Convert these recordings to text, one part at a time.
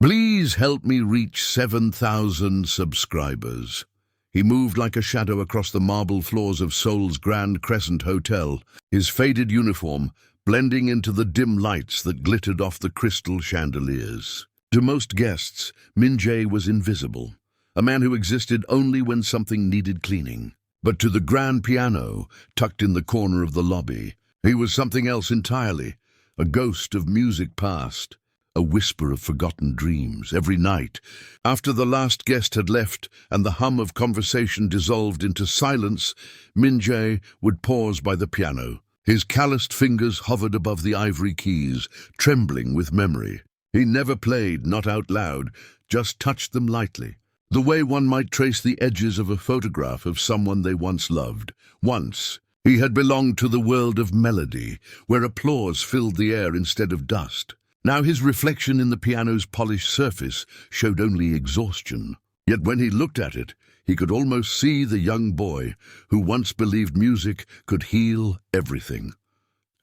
Please help me reach 7,000 subscribers. He moved like a shadow across the marble floors of Seoul's Grand Crescent Hotel, his faded uniform blending into the dim lights that glittered off the crystal chandeliers. To most guests, Min-jae was invisible, a man who existed only when something needed cleaning. But to the grand piano, tucked in the corner of the lobby, he was something else entirely, a ghost of music past, a whisper of forgotten dreams. Every night, after the last guest had left and the hum of conversation dissolved into silence, Min-jae would pause by the piano. His calloused fingers hovered above the ivory keys, trembling with memory. He never played, not out loud, just touched them lightly, the way one might trace the edges of a photograph of someone they once loved. Once, he had belonged to the world of melody, where applause filled the air instead of dust. Now his reflection in the piano's polished surface showed only exhaustion. Yet when he looked at it, he could almost see the young boy who once believed music could heal everything.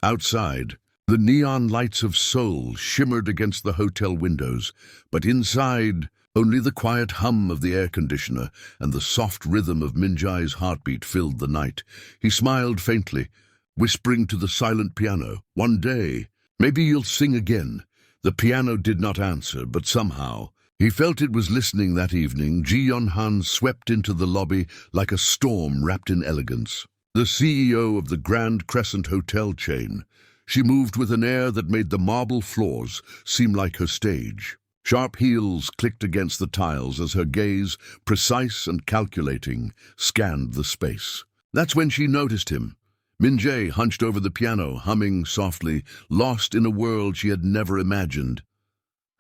Outside, the neon lights of Seoul shimmered against the hotel windows, but inside, only the quiet hum of the air conditioner and the soft rhythm of Min-jae's heartbeat filled the night. He smiled faintly, whispering to the silent piano, "One day, maybe you'll sing again." The piano did not answer, but somehow, he felt it was listening that evening. Ji Yeon-han swept into the lobby like a storm wrapped in elegance. The CEO of the Grand Crescent Hotel chain, she moved with an air that made the marble floors seem like her stage. Sharp heels clicked against the tiles as her gaze, precise and calculating, scanned the space. That's when she noticed him. Min-jae hunched over the piano, humming softly, lost in a world she had never imagined.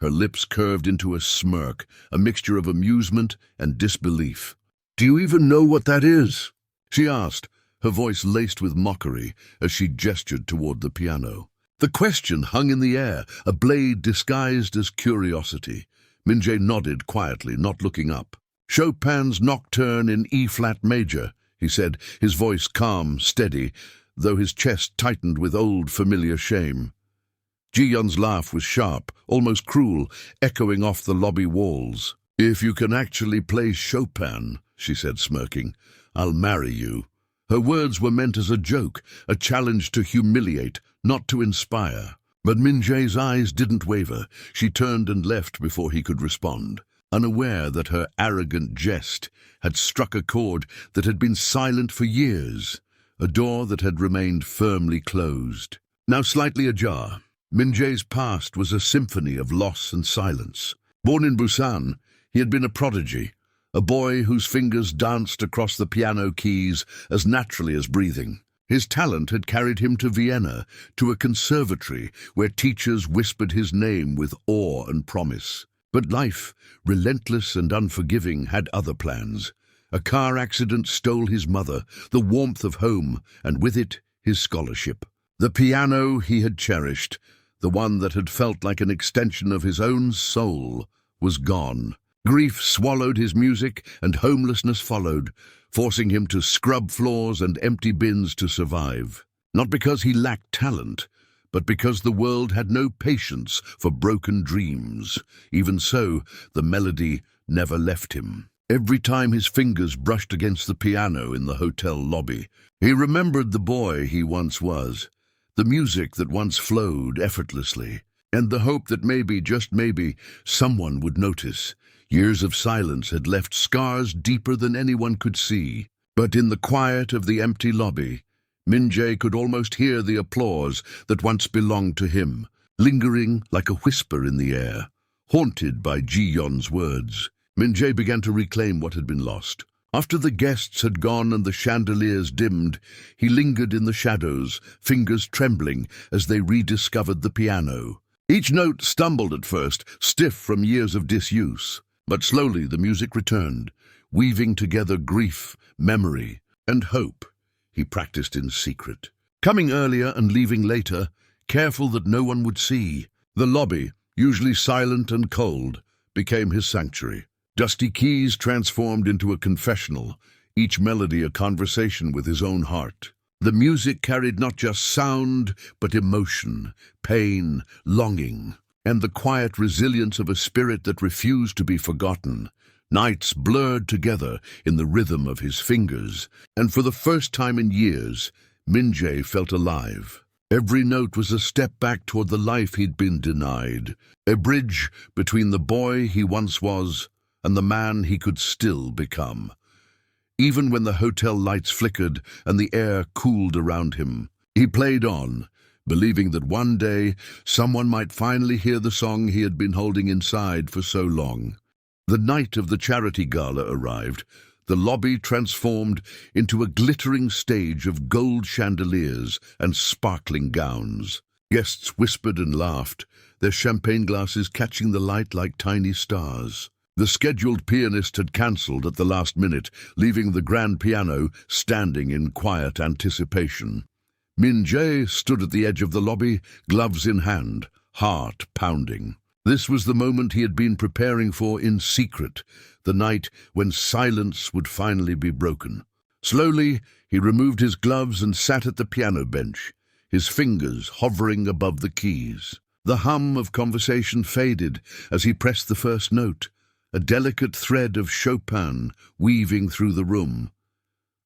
Her lips curved into a smirk, a mixture of amusement and disbelief. "Do you even know what that is?" she asked, her voice laced with mockery as she gestured toward the piano. The question hung in the air, a blade disguised as curiosity. Min-jae nodded quietly, not looking up. "Chopin's Nocturne in E-flat major," he said, his voice calm, steady, though his chest tightened with old familiar shame. Ji-yeon's laugh was sharp, almost cruel, echoing off the lobby walls. "If you can actually play Chopin," she said, smirking, "I'll marry you." Her words were meant as a joke, a challenge to humiliate, not to inspire. But Min-jae's eyes didn't waver. She turned and left before he could respond, unaware that her arrogant jest had struck a chord that had been silent for years, a door that had remained firmly closed. Now slightly ajar, Min-jae's past was a symphony of loss and silence. Born in Busan, he had been a prodigy, a boy whose fingers danced across the piano keys as naturally as breathing. His talent had carried him to Vienna, to a conservatory where teachers whispered his name with awe and promise. But life, relentless and unforgiving, had other plans. A car accident stole his mother, the warmth of home, and with it, his scholarship. The piano he had cherished, the one that had felt like an extension of his own soul, was gone. Grief swallowed his music, and homelessness followed, forcing him to scrub floors and empty bins to survive. Not because he lacked talent, but because the world had no patience for broken dreams. Even so, the melody never left him. Every time his fingers brushed against the piano in the hotel lobby, he remembered the boy he once was, the music that once flowed effortlessly, and the hope that maybe, just maybe, someone would notice. Years of silence had left scars deeper than anyone could see. But in the quiet of the empty lobby, Min-jae could almost hear the applause that once belonged to him, lingering like a whisper in the air. Haunted by Ji-yeon's words, Min-jae began to reclaim what had been lost. After the guests had gone and the chandeliers dimmed, he lingered in the shadows, fingers trembling as they rediscovered the piano. Each note stumbled at first, stiff from years of disuse. But slowly the music returned, weaving together grief, memory, and hope. He practiced in secret, coming earlier and leaving later, careful that no one would see. The lobby, usually silent and cold, became his sanctuary. Dusty keys transformed into a confessional, each melody a conversation with his own heart. The music carried not just sound, but emotion, pain, longing. and the quiet resilience of a spirit that refused to be forgotten. Nights blurred together in the rhythm of his fingers, and for the first time in years, Min-jae felt alive. Every note was a step back toward the life he'd been denied, a bridge between the boy he once was and the man he could still become. Even when the hotel lights flickered and the air cooled around him, he played on, believing that one day someone might finally hear the song he had been holding inside for so long. The night of the charity gala arrived, the lobby transformed into a glittering stage of gold chandeliers and sparkling gowns. Guests whispered and laughed, their champagne glasses catching the light like tiny stars. The scheduled pianist had cancelled at the last minute, leaving the grand piano standing in quiet anticipation. Min-jae stood at the edge of the lobby, gloves in hand, heart pounding. This was the moment he had been preparing for in secret, the night when silence would finally be broken. Slowly, he removed his gloves and sat at the piano bench, his fingers hovering above the keys. The hum of conversation faded as he pressed the first note, a delicate thread of Chopin weaving through the room.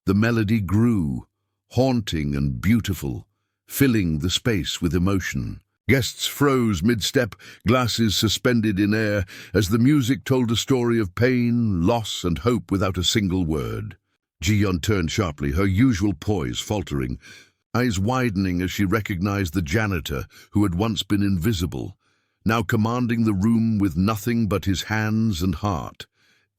The melody grew, haunting and beautiful, filling the space with emotion. Guests froze mid-step, glasses suspended in air, as the music told a story of pain, loss, and hope without a single word. Ji-yeon turned sharply, her usual poise faltering, eyes widening as she recognized the janitor who had once been invisible, now commanding the room with nothing but his hands and heart.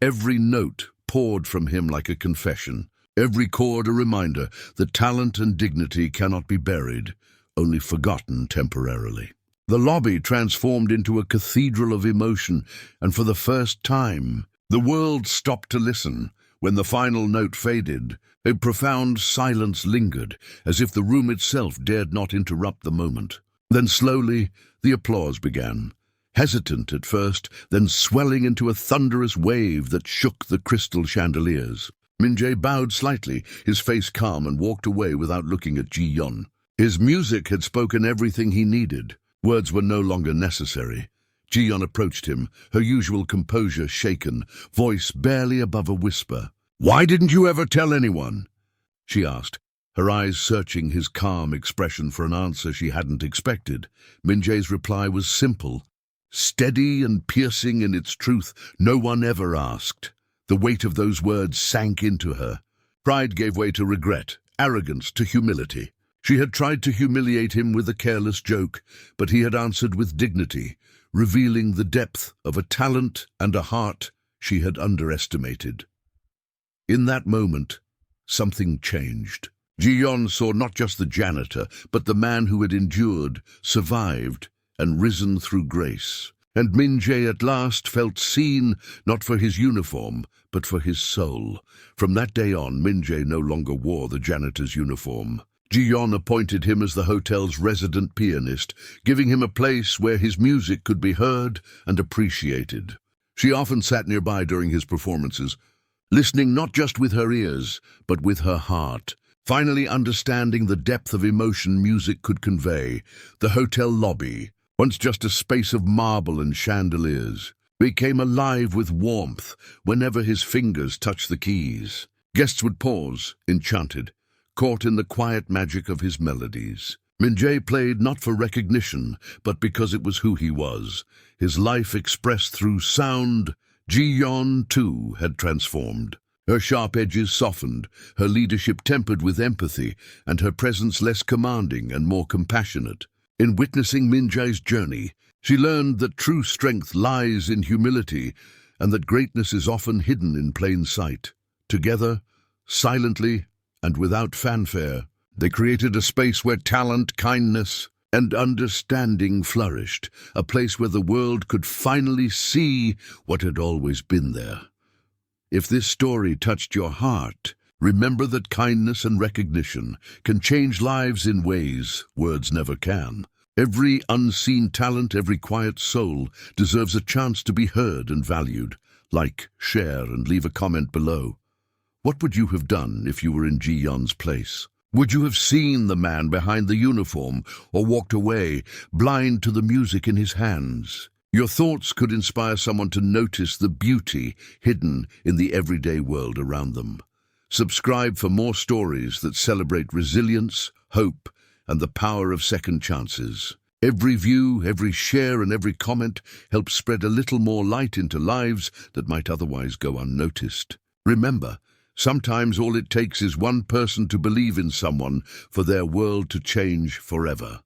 Every note poured from him like a confession, every chord a reminder that talent and dignity cannot be buried, only forgotten temporarily. The lobby transformed into a cathedral of emotion, and for the first time, the world stopped to listen. When the final note faded, a profound silence lingered, as if the room itself dared not interrupt the moment. Then slowly, the applause began. Hesitant at first, then swelling into a thunderous wave that shook the crystal chandeliers. Min-jae bowed slightly, his face calm, and walked away without looking at Ji-yeon. His music had spoken everything he needed. Words were no longer necessary. Ji-yeon approached him, her usual composure shaken, voice barely above a whisper. "Why didn't you ever tell anyone?" she asked, her eyes searching his calm expression for an answer she hadn't expected. Min-jae's reply was simple, steady and piercing in its truth. No one ever asked. The weight of those words sank into her. Pride gave way to regret, arrogance to humility. She had tried to humiliate him with a careless joke, but he had answered with dignity, revealing the depth of a talent and a heart she had underestimated. In that moment, something changed. Ji-yeon saw not just the janitor, but the man who had endured, survived, and risen through grace. And Min-jae at last felt seen, not for his uniform, but for his soul. From that day on, Min-jae no longer wore the janitor's uniform. Ji-yeon appointed him as the hotel's resident pianist, giving him a place where his music could be heard and appreciated. She often sat nearby during his performances, listening not just with her ears, but with her heart. Finally understanding the depth of emotion music could convey, the hotel lobby, once just a space of marble and chandeliers, became alive with warmth whenever his fingers touched the keys. Guests would pause, enchanted, caught in the quiet magic of his melodies. Min-jae played not for recognition, but because it was who he was, his life expressed through sound. Ji-yeon, too, had transformed. Her sharp edges softened, her leadership tempered with empathy, and her presence less commanding and more compassionate. In witnessing Min-jae's journey, she learned that true strength lies in humility, and that greatness is often hidden in plain sight. Together, silently, and without fanfare, they created a space where talent, kindness, and understanding flourished, a place where the world could finally see what had always been there. If this story touched your heart, remember that kindness and recognition can change lives in ways words never can. Every unseen talent, every quiet soul deserves a chance to be heard and valued. Like, share, and leave a comment below. What would you have done if you were in Ji-yeon's place? Would you have seen the man behind the uniform or walked away, blind to the music in his hands? Your thoughts could inspire someone to notice the beauty hidden in the everyday world around them. Subscribe for more stories that celebrate resilience, hope, and the power of second chances. Every view, every share, and every comment helps spread a little more light into lives that might otherwise go unnoticed. Remember, sometimes all it takes is one person to believe in someone for their world to change forever.